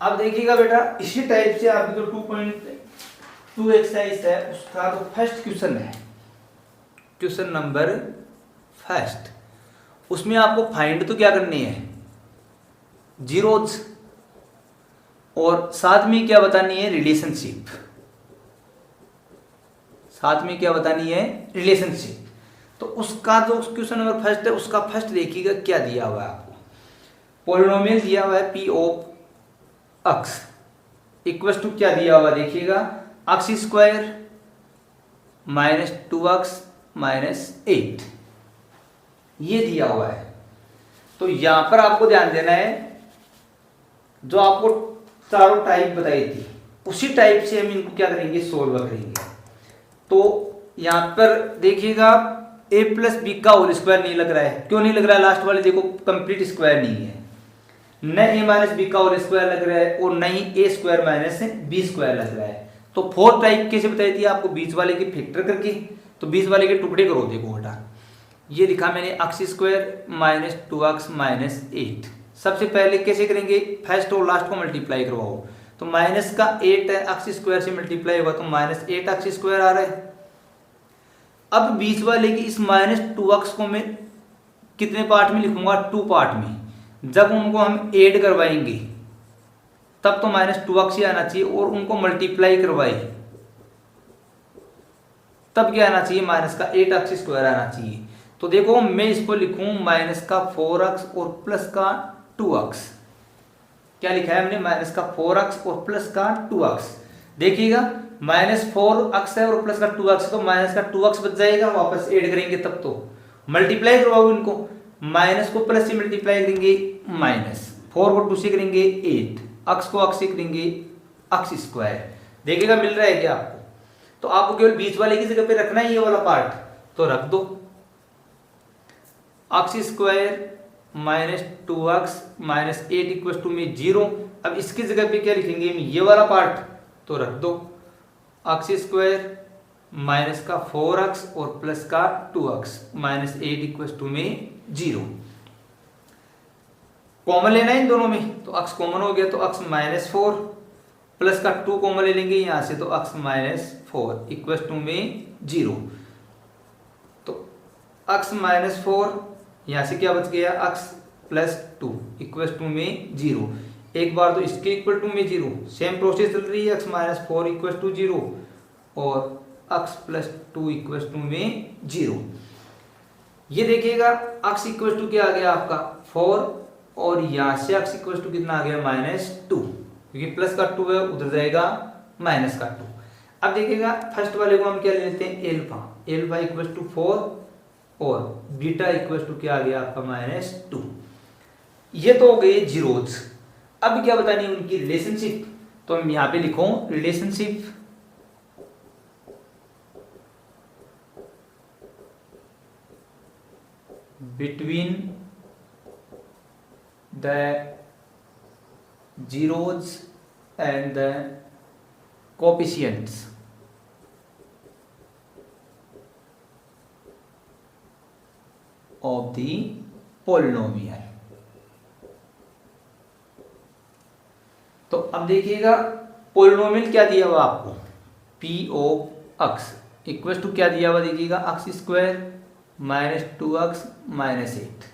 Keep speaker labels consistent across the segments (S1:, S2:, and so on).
S1: अब देखिएगा बेटा, इसी टाइप से आपकी जो 2.2 एक्सरसाइज है उसका तो फर्स्ट क्वेश्चन है, क्वेश्चन नंबर फर्स्ट। उसमें आपको फाइंड तो क्या करनी है, जीरोज, और साथ में क्या बतानी है, रिलेशनशिप। साथ में क्या बतानी है, रिलेशनशिप। तो उसका जो क्वेश्चन नंबर फर्स्ट है उसका फर्स्ट देखिएगा क्या दिया हुआ है आपको। पॉलिनोमियल दिया हुआ है p of x equal to क्या दिया हुआ देखिएगा, x square minus 2x minus 8, ये दिया हुआ है। तो यहां पर आपको ध्यान देना है, जो आपको चारों टाइप बताई थी उसी टाइप से हम इनको क्या करेंगे, सोल्व करेंगे। तो यहां पर देखिएगा a प्लस बी का होल स्क्वायर नहीं लग रहा है, क्यों नहीं लग रहा है, लास्ट वाले देखो कंप्लीट स्क्वायर नहीं है, न a माइनस बी का होल स्क्वायर लग रहा है और न ही a square minus b square लग रहा है। तो फोर्थ टाइप कैसे बताई थी आपको, बीच वाले के फैक्टर करके, तो बीच वाले के टुकड़े करो। देखो बेटा ये लिखा मैंने x square minus 2x minus 8। सबसे पहले कैसे करेंगे, फर्स्ट और लास्ट को मल्टीप्लाई करवाओ। तो माइनस का 8 है, एक्स स्क्वायर से मल्टीप्लाई हुआ तो माइनस 8 एक्स स्क्वायर आ रहा है। अब बीच वाले की इस माइनस 2x को मैं कितने पार्ट में लिखूंगा, 2 पार्ट में। जब उनको हम ऐड करवाएंगे तब तो माइनस 2x ही आना चाहिए, और उनको मल्टीप्लाई करवाए तब क्या आना चाहिए, माइनस का 8 एक्स स्क्वायर आना चाहिए। तो देखो मैं इसको लिखूं माइनस का 4x और प्लस का 2x। क्या लिखा है हमने, माइनस का 4x और प्लस का 2x। देखिएगा माइनस 4x है और प्लस का 2x, तो माइनस का 2x बच जाएगा, वापस ऐड करेंगे तब तो मल्टीप्लाई करवाओ इनको। माइनस को प्लस से मल्टीप्लाई करेंगे माइनस, 4 को 2 से करेंगे 8, x को x से करेंगे x स्क्वायर। देखिएगा मिल रहा है क्या आपको। तो आपको केवल बीच वाले की जगह पे रखना है ये वाला पार्ट, तो रख दो x square minus 2x minus 8 equal to में 0। अब इसकी जगह पे क्या लिखेंगे, ये वाला पार्ट, तो रख दो एक्स स्क्वायर माइनस का 4x और प्लस का 2x माइनस 8 इक्वल टू में 0। कॉमन लेना है इन दोनों में, तो x कॉमन हो गया तो x माइनस 4 प्लस का 2 कॉमन ले लेंगे यहां से, तो x माइनस 4 इक्वल टू में 0। तो x माइनस 4 यहां से क्या बच गया, x प्लस 2 इक्वल टू में 0। एक बार तो इसके इक्वल टू में 0, सेम प्रोसेस चल रही है, x माइनस 4 इक्वल टू 0 और x प्लस 2 इक्वल टू में 0। ये देखिएगा x इक्वल टू क्या आ गया आपका 4, और यहां से x इक्वल टू कितना आ गया, माइनस 2, क्योंकि प्लस का 2 है उधर जाएगा माइनस का 2। अब देखिएगा फर्स्ट वाले को हम क्या ले लेते हैं, एल्फा। एल्फा इक्वल टू 4 और बीटा इक्वल टू क्या आ गया आपका, माइनस 2। ये तो हो गए जीरोज। अब क्या बतानी है उनकी रिलेशनशिप, तो हम यहां पे लिखो relationship between the zeros and the coefficients of the polynomial। तो अब देखिएगा पोलिनोमियल क्या दिया हुआ आपको, p of x equal to क्या दिया हुआ देखिएगा, x square minus 2x minus 8।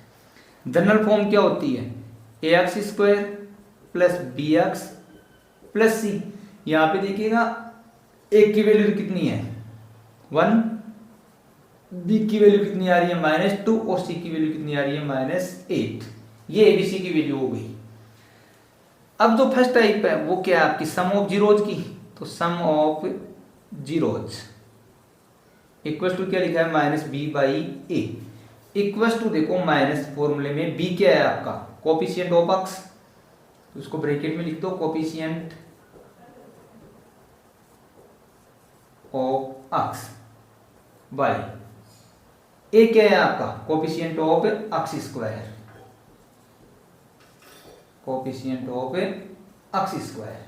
S1: General form क्या होती है, ax square plus B X plus C. यहां पे देखिएगा एक की वैल्यू कितनी है 1, बी की वैल्यू कितनी आ रही है माइनस 2 और सी की वैल्यू कितनी आ रही है माइनस 8। ये एबीसी की वैल्यू हो गई। अब जो फर्स्ट टाइप है वो क्या है आपकी, सम ऑफ जीरोज की। तो sum of zeros equal to क्या लिखा है, minus B by a equal to, देखो माइनस फॉर्मूले में बी क्या है आपका, कोफिशिएंट ऑफ एक्स, तो इसको ब्रैकेट में लिख दो coefficient of X by A क्या है आपका, coefficient of x square, coefficient of x square.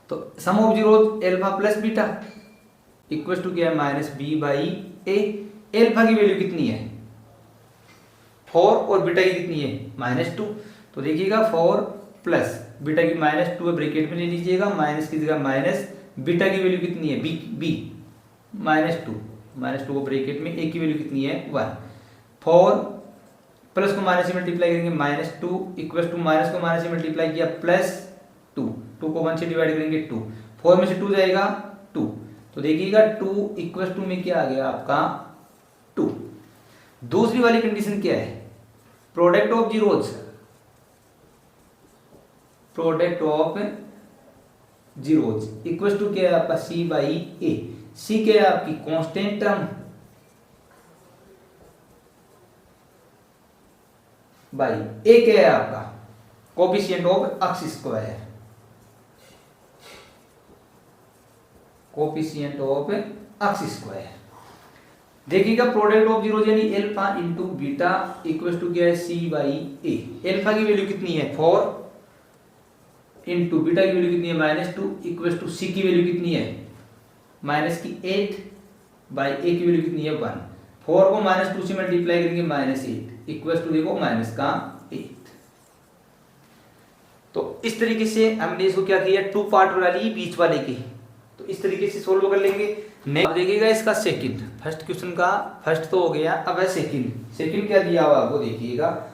S1: तो sum of zeros alpha plus beta equal to क्या है, minus B by A. Alpha की वैल्यू कितनी है 4 और बीटा की कितनी है माइनस 2। तो देखिएगा 4 प्लस बीटा की -2 है, ब्रैकेट में ले लीजिएगा, माइनस की जगह माइनस, बीटा की वैल्यू कितनी है बी -2 को ब्रैकेट में, ए की वैल्यू कितनी है 1। फॉर प्लस को माइनस से मल्टीप्लाई करेंगे -2 इक्वल टू माइनस को माइनस से मल्टीप्लाई किया +2, 2 को 1 से डिवाइड करेंगे 2, 4 में से 2 जाएगा 2, तो देखिएगा 2 इक्वल टू में क्या आ गया आपका 2। दूसरी वाली कंडीशन क्या है, product of zeros, product of zeros equal to क्या है आपका सी बाई ए। सी क्या है आपकी कांस्टेंट टर्म बाई ए क्या है आपका coefficient of x square, coefficient of x square. देखिएगा प्रोडक्ट ऑफ जीरो यानी alpha into beta equal to क्या है सी बाई ए। एल्फा की वैल्यू कितनी है 4 इंटू बीटा की वैल्यू कितनी है -2 इक्वल टू सी की वैल्यू कितनी है -8 बाई ए की वैल्यू कितनी है 1। 4 को -2 से मल्टीप्लाई करेंगे -8 इक्वल टू देखो -8। तो इस तरीके से हमने इसको क्या किया, 2 पार्ट वाली बीच वाले की, तो इस तरीके से सोल्व कर लेंगे। अब देखिएगा इसका सेकंड, फर्स्ट क्वेश्चन का फर्स्ट तो हो गया, अब है सेकंड क्या दिया हुआ आपको देखिएगा,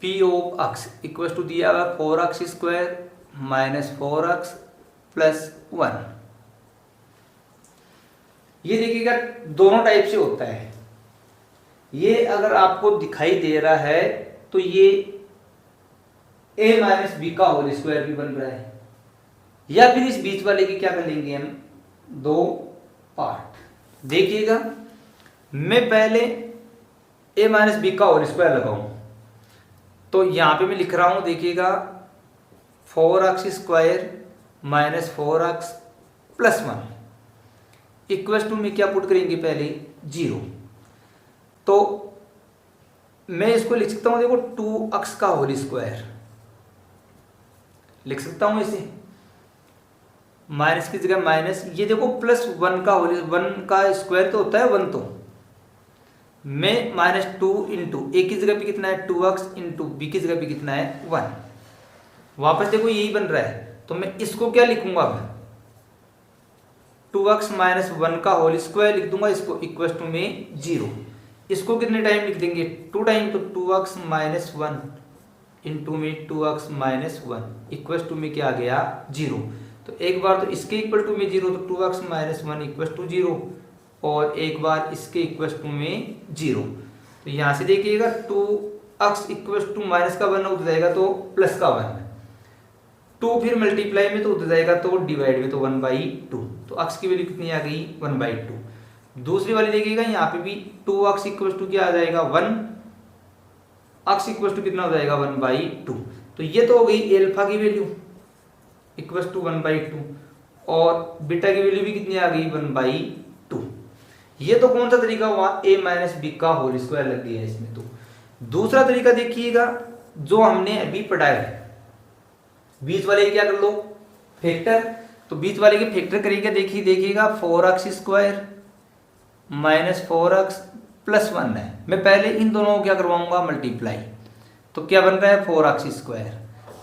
S1: P of x equal to दिया हुआ 4x स्क्वायर -4x प्लस 1। ये देखिएगा दोनों टाइप से होता है, ये अगर आपको दिखाई दे रहा है तो ये a माइनस बी का होल स्क्वायर भी बन रहा है, या फिर इस बीच वाले की क्या कर लेंगे हम 2 पार्ट। देखिएगा मैं पहले a माइनस बी का होल स्क्वायर लगाऊं, तो यहां पे मैं लिख रहा हूं देखिएगा 4x square -4x plus 1 equal to में क्या पुट करेंगे पहले 0। तो मैं इसको लिख सकता हूं देखो 2x का होल स्क्वायर लिख सकता हूं इसे, माइनस की जगह माइनस, ये देखो +1 का होल 1 का स्क्वायर तो होता है 1, तो मैं -2 इंटू ए की जगह पे कितना है 2x इंटू बी की जगह पे कितना है 1, वापस देखो यही बन रहा है, तो मैं इसको क्या लिखूंगा अब 2x माइनस 1 का होल स्क्वायर लिख दूंगा, इसको इक्वल टू में 0। इसको कितने टाइम लिख देंगे 2 टाइम, तो 2x माइनस 1 इंटू में 2x माइनस 1 इक्वल टू में क्या आ गया 0। तो एक बार तो इसके इक्वल टू में 0, तो 2x माइनस 1 इक्वल टू 0, और एक बार इसके इक्वल टू में 0। तो यहाँ से देखिएगा 2x इक्वल टू माइनस का 1 उधर जाएगा तो प्लस का 1, 2 फिर मल्टीप्लाई में तो उधर जाएगा तो डिवाइड में तो 1/2, तो x की वैल्यू कितनी आ गई 1/2। दूसरी वाली देखिएगा यहाँ पे भी 2x इक्वल टू क्या आ जाएगा 1, x इक्वल टू कितना हो जाएगा 1/2। तो ये तो हो गई एल्फा की वैल्यू इक्वल टू 1/2, और बीटा की वैल्यू भी कितनी आ गई 1/2। ये तो कौन सा तरीका हुआ a माइनस बी का होल स्क्वायर लग गया इसमें। तो दूसरा तरीका देखिएगा जो हमने अभी पढ़ा है, बीच वाले क्या कर लो फैक्टर, तो बीच वाले के फैक्टर करेंगे, देखिएगा 4x स्क्वायर -4x प्लस 1 है, मैं पहले इन दोनों को क्या करवाऊंगा मल्टीप्लाई, तो क्या बन रहा है 4x स्क्वायर।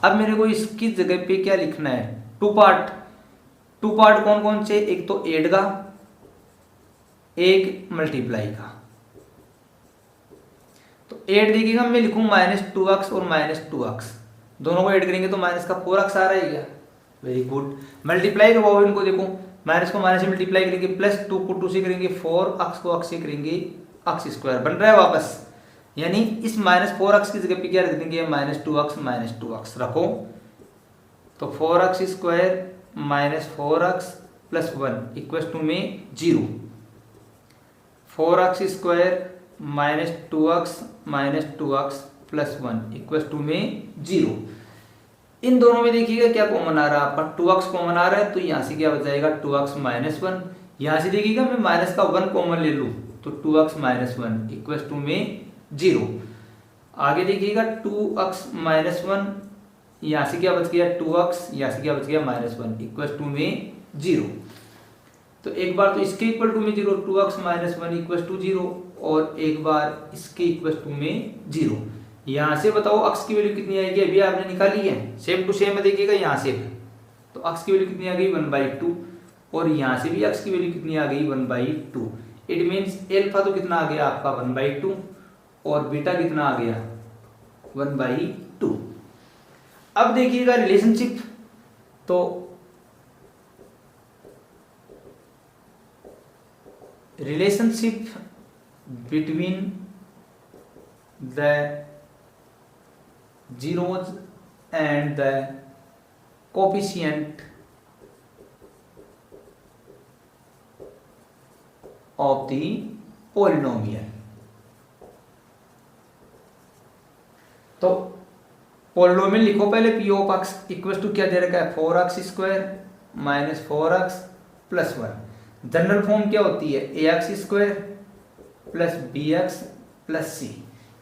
S1: अब मेरे को इसकी जगह पे क्या लिखना है 2 पार्ट कौन कौन से, एक तो ऐड का, एक मल्टीप्लाई का। तो ऐड देखिएगा मैं लिखूं -2x और -2x, दोनों को ऐड करेंगे तो माइनस का 4x आ रहा है क्या, वेरी गुड। मल्टीप्लाई करवाओ इनको, देखो माइनस को माइनस से मल्टीप्लाई करेंगे, +2 को 2 से करेंगे 4, x को x से करेंगे x स्क्वायर, बन रहा है वापस, यानी इस -4x की जगह पे क्या रख देंगे -2x रखो, तो 4x square -4x plus 1 equal to में 0, 4x square -2x plus 1 equal to में 0। इन दोनों में देखिएगा क्या कॉमन आ रहा है आपका 2x कॉमन आ रहा है, तो यहाँ से क्या बचाएगा 2x माइनस 1, यहाँ से देखिएगा मैं माइनस का 1 कॉमन ले लूँ तो 2x माइनस 1 इक्वल टू में 0। आगे देखिएगा 2x माइनस 1, यहाँ से क्या बच गया 2x, यहाँ से क्या बच गया -1 इक्वल टू में 0। तो एक बार तो इसके इक्वल टू में 0, 2x माइनस 1 इक्वल टू 0, और एक बार इसके इक्वल टू में 0। यहाँ से बताओ अक्स की वैल्यू कितनी आएगी, अभी आपने निकाली है, सेम टू सेम देखिएगा यहाँ से भी, तो अक्स की वैल्यू कितनी आ गई 1/2, और यहाँ से भी अक्स की वैल्यू कितनी आ गई 1/2। इट मीन्स एल्फा तो कितना आ गया आपका 1/2 और बीटा कितना आ गया 1/2। अब देखिएगा रिलेशनशिप, तो relationship between the zeros and the coefficient of the polynomial। तो पोलिनोमियल लिखो पहले, p of x equal to क्या दे रखा है 4x² minus 4x plus 1। General form क्या होती है ax² plus bx plus c।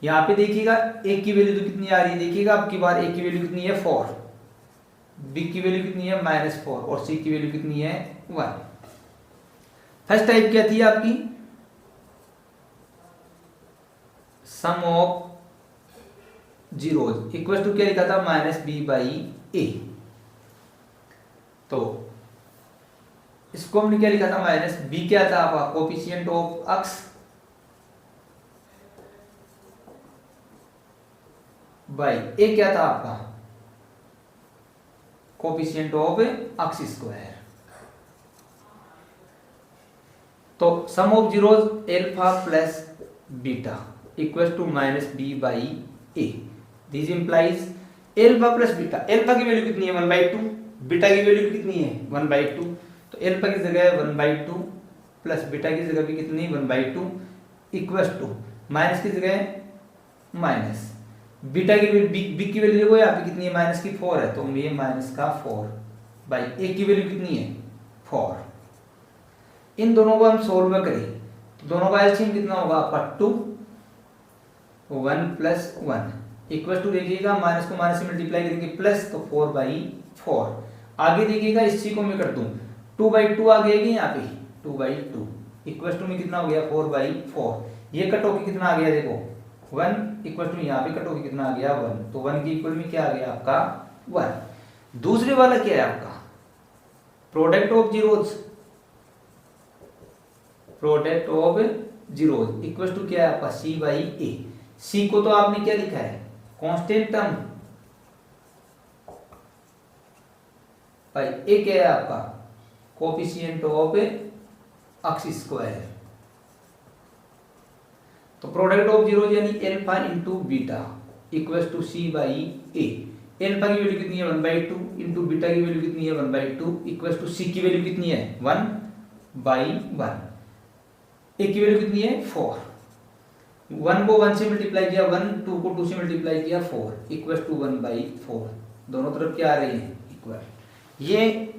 S1: यहाँ पे देखिएगा a की वैल्यू तो कितनी आ रही है, देखिएगा अब की बार a की वैल्यू कितनी है 4, b की वैल्यू कितनी है -4 और c की वैल्यू कितनी है 1। फर्स्ट टाइप क्या थी आपकी, सम ऑफ जीरोज इक्वल टू क्या लिखा था -b/a। तो इसको हमने क्या लिखा था -b क्या था आपका coefficient of x by a क्या था आपका कोएफिशिएंट ऑफ x²। तो sum of zeros alpha plus beta equal to -b/a। This implies alpha plus beta, alpha की वैल्यू कितनी है 1/2, बीटा की वैल्यू कितनी है 1/2। तो एल्फा की जगह 1/2 प्लस बीटा की जगह भी कितनी 1/2 इक्वल टू माइनस की जगह माइनस बीटा की वैल्यू बी की वैल्यू देखो यहाँ पे कितनी है -4 है, तो ये -4/a की वैल्यू कितनी है 4। इन दोनों को हम सोल्व करें तो दोनों का एलसीएम कितना होगा आपका 2, 1 + 1 इक्वल टू देखिएगा माइनस को माइनस से मल्टीप्लाई करेंगे प्लस, तो 4/4। आगे देखिएगा इसी को मैं कर दूं 2/2 आ गया यहाँ पे 2/2 इक्वल टू में कितना हो गया 4/4। ये कट होके कितना आ गया देखो 1 इक्वल टू यहाँ पे कट होके कितना आ गया 1, तो 1 के इक्वल में क्या आ गया आपका 1। दूसरे वाला क्या है आपका product of zeros, product of zeros equal to क्या है आपका c/a। c को तो आपने क्या लिखा है कांस्टेंट टर्म भाई a क्या है आपका कोएफिशिएंट ऑफ x²। तो प्रोडक्ट ऑफ जीरोज यानी alpha into beta equal to c/a। Alpha की वैल्यू कितनी है 1/2 इंटू बीटा की वैल्यू कितनी है 1/2 इक्वल टू c की वैल्यू कितनी है 1/1। a की वैल्यू कितनी है 4, 1 को 1 से मल्टीप्लाई किया 1, 2 को 2 से मल्टीप्लाई किया 4 इक्वल टू 1/4। दोनों तरफ क्या आ रही है इक्वल। ये